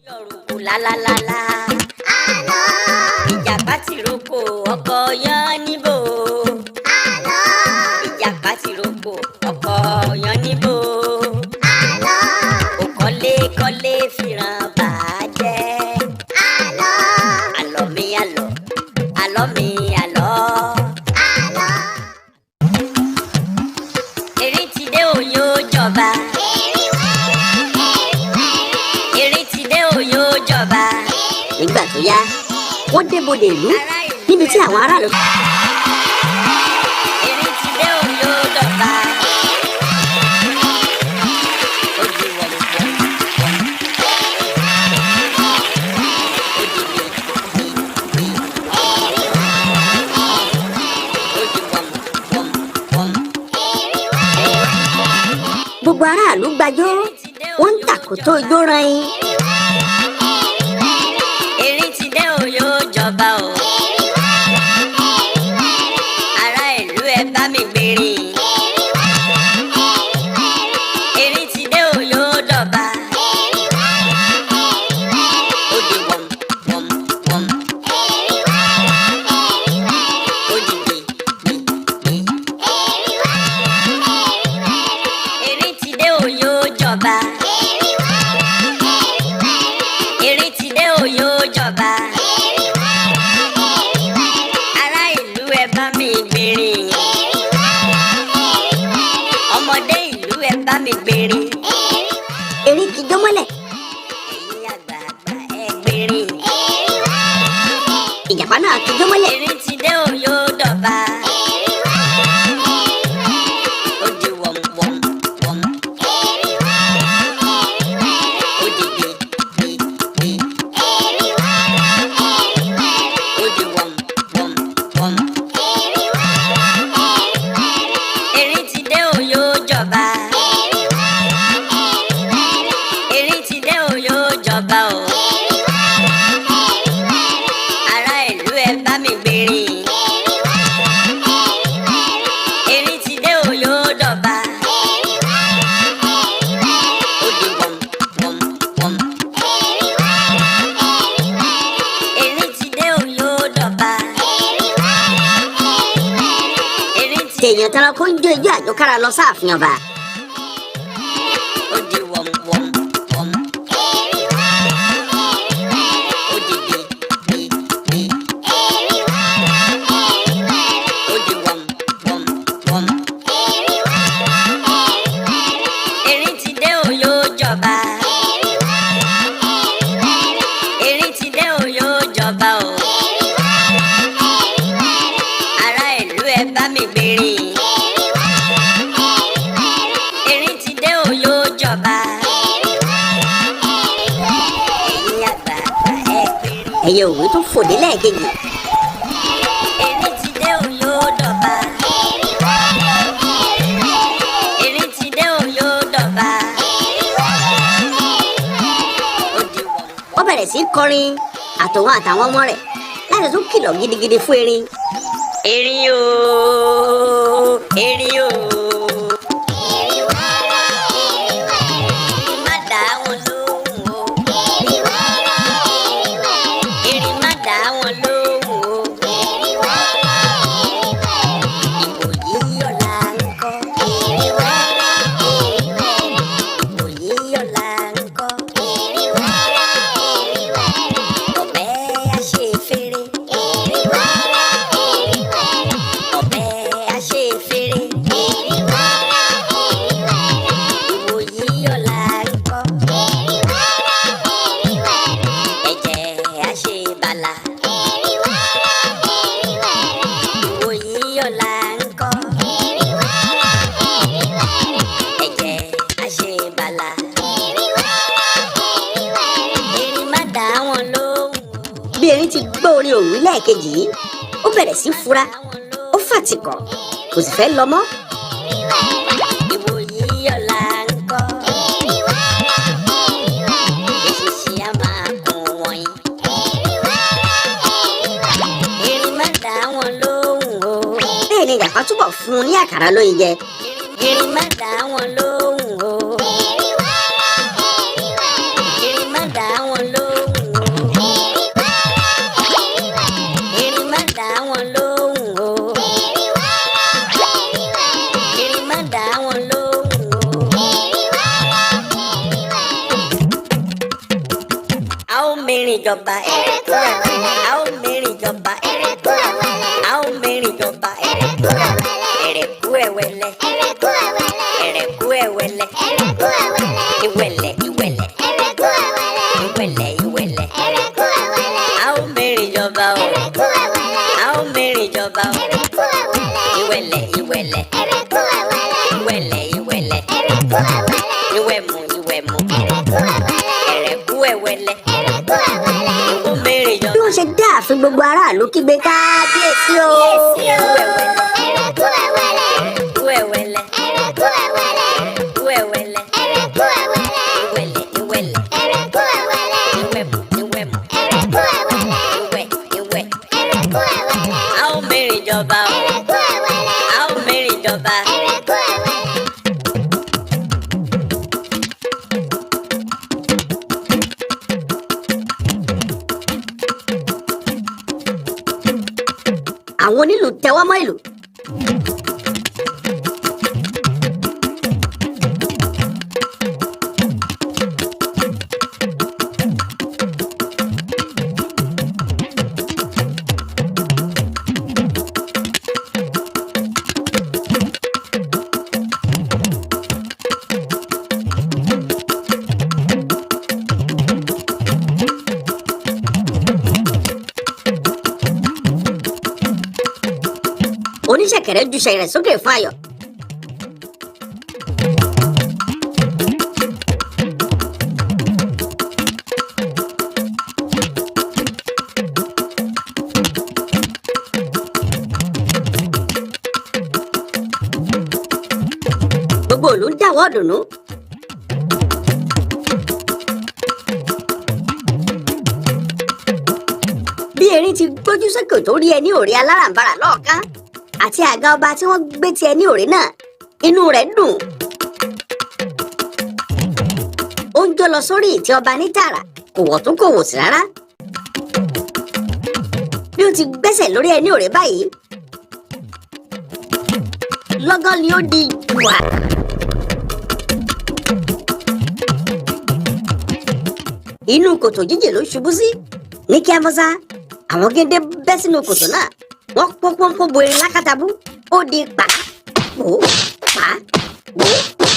Yorùbá lálálálá. Àlọ́. Ìjàpá tìrókò ọkọ yan níbò. Àlọ́. Ìjàpá tìrókò ọkọ yan níbò. Àlọ́. Òkọ́lé kọ́lé fìràn bàjẹ́. Àlọ́. Àlọ́ mi àlọ́. Àlọ́ mi àlọ́. Àlọ́. Erin ti dé òye ó jọba. Nígbà tó yá wọ́n débodè ìlú níbi tí àwọn aráàlú. Erin ti dé òye ó dọ̀ba. Ojú wọ̀lú wọ̀lú. Ojú mi mi. Ojú wọ̀mù wọ̀mù. Gbogbo aráàlú gbàjọ́ wọ́n ń tàkótó ijó ran yín. Jọba o ará ìlú ẹ bá mi gbèrè erin ti dé o yóò dọ̀ba ó di wọ̀m wọ̀m wọ̀m ó di gbè gbè gbè erin ti dé o yóò jọba erin ti dé o yóò jọba. Ọmọdé ìlú ẹ bá mi gbèrè. Erin kì í jó mọ́lẹ̀. Ẹ̀yin àgbààgbà ẹ gbèrè. Ìjàpá náà kì í jó mọ́lẹ̀. Erin ti dé o yóò dọ̀ba. Ó di wọ̀m wọ̀m wọ̀m. Ó di gbè gbè gbè. Ó di wọ̀m wọ̀m wọ̀m. Erin ti dé o yóò jọba. Erin ti dé o yóò jọba o. Ará ìlú ẹ bá mi gbèrè. Erin ti dé o yóò dọ̀ba. Ó di wọ̀m wọ̀m wọ̀m. Erin ti dé o yóò dọ̀ba. Èèyàn tẹ́lá kó ń jó ijó àjọkára lọ sáàfin ọba. Ó di wọ̀m wọ̀m wọ̀m. Ó di gbè gbè gbè. Ó di wọ̀m wọ̀m wọ̀m. Erin ti dé o yóò jọba. Erin ti dé o yóò jọba o. Ará ìlú ẹ bá mi gbèrè. Erin ti dé o yóò jọba. Ẹ̀yin àgbààgbà ẹ gbèrè. Ẹyẹ òwe tó fòdé lẹ́ẹ̀kejì. Erin ti dé o yóò dọ̀ba. Erin ti dé o yóò dọ̀ba. Wọ́n bẹ̀rẹ̀ sí kọrin àtòun àtàwọn ọmọ rẹ̀ láti tún kìlọ̀ gidigidi fún erin. Erin o, erin o. Má dá wọn lóhùn o. Erin má dá wọn lóhùn o. Ìwòyí ọ̀la ń kọ́. Ìwòyí ọ̀la ń kọ́. Ọ̀bẹ á ṣe fèrè. Ọ̀bẹ á ṣe fèrè. Ìwòyí ọ̀la ń kọ́. Ẹ̀jẹ̀ á ṣe bàlà. Ìwòyí ọ̀la ń kọ́. Ẹ̀jẹ̀ á ṣe bàlà. Erin má dá wọn lóhùn. Bí erin ti gbọ́ orin òwú lẹ́ẹ̀kejì yìí ó bẹ̀rẹ̀ sí fura ó fàtìkọ̀ kò sì fẹ́ lọ mọ́. Ìwòyí ọ̀la ń kọ́. Èṣìṣì á máa kún wọ̀nyí. Erin má dá wọn lóhùn o. Bẹ́ẹ̀ ni Ìjàpá túbọ̀ fún un ní àkàrà lóyin jẹ. Erin má dá wọn lóhùn o. Erin má dá wọn lóhùn. mẹ́rin jọba Ẹ̀rẹ̀kú Ẹ̀wẹ̀lẹ̀. A ó mẹ́rin jọba Ẹ̀rẹ̀kú Ẹ̀wẹ̀lẹ̀. A ó mẹ́rin jọba Ẹ̀rẹ̀kú Ẹ̀wẹ̀lẹ̀. Ẹ̀rẹ̀kú Ẹ̀wẹ̀lẹ̀. Ẹ̀rẹ̀kú Ẹ̀wẹ̀lẹ̀. Ẹ̀rẹ̀kú Ẹ̀wẹ̀lẹ̀. Ẹ̀rẹ̀kú Ẹ̀wẹ̀lẹ̀. Ìwẹ̀lẹ̀ ìwẹ̀lẹ̀. Ẹ̀rẹ̀kú Ẹ̀wẹ̀lẹ̀. Ìwẹ̀lẹ̀ ìwẹ̀lẹ̀. Ẹ̀rẹ̀kú Ẹ̀wẹ̀lẹ̀. A ó mẹ́rin jọba o. Ẹ̀rẹ̀kú Ẹ̀wẹ̀lẹ̀. A ó mẹ́rin jọba o. Ẹ̀rẹ̀kú Ẹ̀wẹ̀lẹ̀. Ìwẹ̀lẹ̀ ìwẹ̀lẹ̀. Ẹ̀rẹ̀kú Ẹ̀wẹ̀lẹ̀. Ìwẹ̀lẹ̀ ìwẹ̀lẹ̀. Ẹ̀rẹ̀kú Ẹ̀wẹ̀lẹ̀. Ìwẹ̀mú ìwẹ̀mú. Ẹ̀rẹ̀kú Ẹ̀wẹ̀lẹ̀. Ẹ̀rẹ̀kú Ẹ̀wẹ̀lẹ̀. Ẹ̀rẹ̀kú Ẹ̀wẹ̀lẹ̀. Ó mẹ́rin jọba. Bí wọ́n ṣe dá àfin gbogbo aráàlú kígbe kábíyèsí o. Ẹ̀rẹ̀kú Ẹ̀wẹ̀lẹ̀. Ẹ̀rẹ̀kú Ẹ̀wẹ̀lẹ̀. Ẹ̀rẹ̀kú Ẹ̀wẹ̀lẹ̀. Ẹ̀rẹ̀kú Ẹ̀wẹ̀lẹ̀. Ẹ̀rẹ̀kú Ẹ̀wẹ̀lẹ̀. Ìwẹ̀lẹ̀ ìwẹ̀lẹ̀. Ẹ̀rẹ̀kú Ẹ̀wẹ̀lẹ̀. Ìwẹ̀mú ìwẹ̀mú. Ẹ̀rẹ̀kú Ẹ̀wẹ̀lẹ̀. Ìwẹ̀ ìwẹ̀. Ẹ̀rẹ̀kú Ẹ̀wẹ̀lẹ̀. A ó mẹ́rin jọba o. Ẹ̀rẹ̀kú Ẹ̀wẹ̀lẹ̀. A ó mẹ́rin jọba. Ẹ̀rẹ̀kú Ẹ̀wẹ̀lẹ̀. Àwọn onílù tẹwọ́ mọ́ ìlú. Oníṣẹ̀kẹ̀rẹ̀ ju ṣẹ̀rẹ̀ sókè fún ayọ̀. Gbogbo ìlú ń dáwọ́ dùnú. Bí erin ti gbójú sókè tó rí ẹni òré alárànbarà lọ́ọ̀kan àti àga ọba tí wọ́n gbé ti ẹni òré náà, inú rẹ̀ dùn. Ó ń jó lọ sórí ìtẹ́ ọba ní tààrà, kò wọ̀ tún kò wò sí rárá. Bí ó ti gbẹ́sẹ̀ lórí ẹni òré báyìí, lọ́gán ni ó di wà. Inú kòtò jíjìn ló ṣubú sí. Ní kí á mọ́sá, àwọn géńdé bẹ́ sínú kòtò náà. Wọ́n pọ́npọ́n bo erin lákàtàbú. Ó di pà pò pà pò.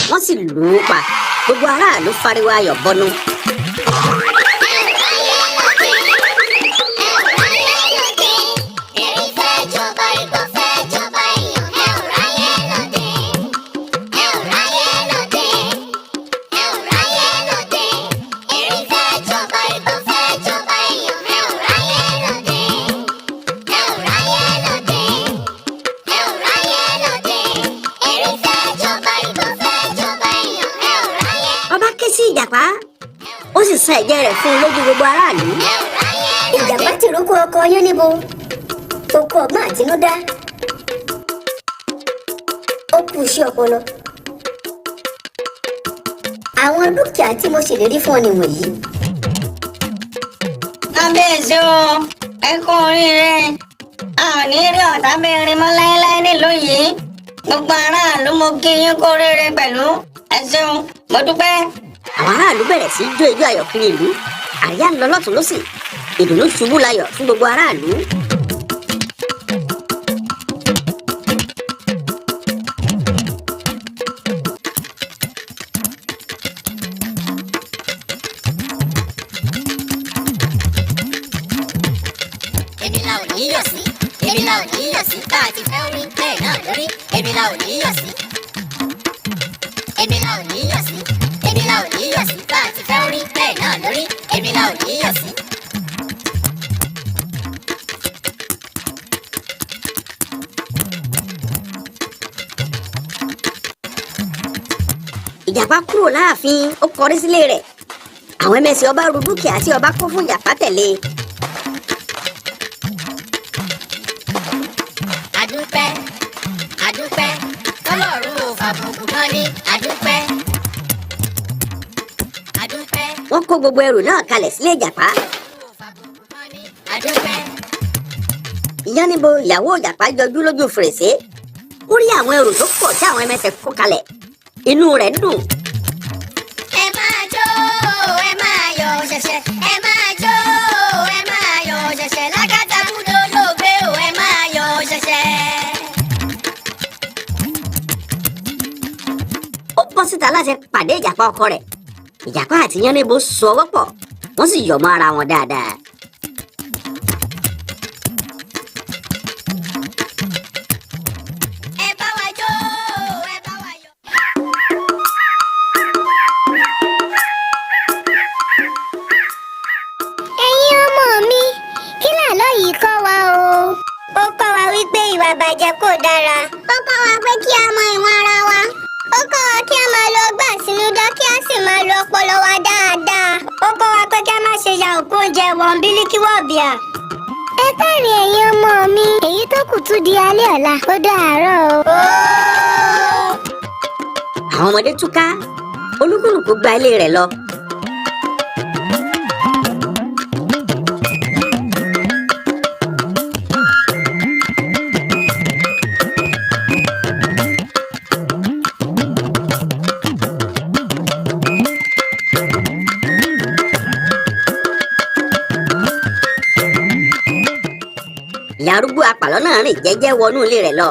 Wọ́n sì lù ú pa. Gbogbo aráàlú fariwo ayọ̀ bọnu. Ìjàpá ó sì san ẹ̀jẹ̀ rẹ̀ fún un lójú gbogbo aráàlú. Ìjàpá ti rókò ọkọ yín níbo? Oko ọgbọ́n àtinúdá. Ó kú iṣẹ́ ọpọlọ. Àwọn dúkìá tí mo ṣèlérí fún ọ nìwọ̀nyí. Kábíyèsí o, ẹ kú oríire. A ò ní rí ọ̀tá bẹ́ẹ̀rin mọ́ láéláé nílùú yìí. Gbogbo aráàlú mo kí yín kú oríire pẹ̀lú. Ẹ ṣeun, mo dúpẹ́. Àwọn aráàlú bẹ̀rẹ̀ sí í jó ijó ayọ̀ kiri ìlú. Àríyá ń lọ lọ́tùn lósì. Ìdùnnú ṣubú layọ̀ fún gbogbo aráàlú. Èmi la ò ní yọ̀ sí. Èmi la ò ní yọ̀ sí. Tá a ti fẹ́ orí bẹ́ẹ̀ náà lórí. Èmi la ò ní yọ̀ sí. Èmi la ò ní yọ̀ sí. Èmi la ò ní yọ̀ sí. Tá a ti fẹ́ orí bẹ́ẹ̀ náà lórí. Èmi la ò ní yọ̀ sí. Ìjàpá kúrò láàfin, ó kọrí sílé rẹ̀. Àwọn ẹmẹ̀sìn ọba ru dúkìá tí ọba kó fún Ìjàpá tẹ̀lé. Adúpẹ́, adúpẹ́, tọ́lọ́run ò fàbùkù kan ní adúpẹ́. Adúpẹ́, Wọ́n kó gbogbo ẹrù náà kalẹ̀ sílé Ìjàpá. ò fàbùkù kan ní adúpẹ́. Ìyánibo ìyàwó Ìjàpá yọjú lójú fèrèsé. Ó rí àwọn ẹrù tó pọ̀ tí àwọn ẹmẹ̀sìn kó kalẹ̀. Inú rẹ̀ dùn. Ẹ máa jó, ẹ máa yọ̀ ṣẹ̀ṣẹ̀, ẹ máa jó. pàdé ìjàpá ọkọ rẹ̀. Ìjàpá àti Yáníbo so ọwọ́ pọ̀, wọ́n sì yọ̀ mọ́ ara wọn dáadáa. ẹ bá wa jó, ẹ bá wa yọ̀. ẹ̀yin ọmọ mi kí làlọ́ yìí kọ́ wa o. ó kọ́ wa wípé ìwà bàjẹ́ kò dára. ó kọ́ wa pé kí a mọ ìwọ̀n ara wa. ó kọ́ wa kí a máa lo ọgbọ́n àtinúdá kí a sì máa lo ọpọlọ wa dáadáa. ó kọ́ wa pé kí a má ṣe ya òkú oúnjẹ wọ̀n bílíkì wọ̀bìà. ẹ káre ẹ̀yin ọmọ mi èyí tó kù tún di alẹ́ ọ̀la. ó dàárọ̀ o. Àwọn ọmọdé túká, olúkúlùkù gba ilé rẹ̀ lọ. Ìyá arúgbó apàlọ́ náà rìn jẹ́jẹ́ wọnú ilé rẹ̀ lọ.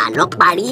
Àlọ́ parí.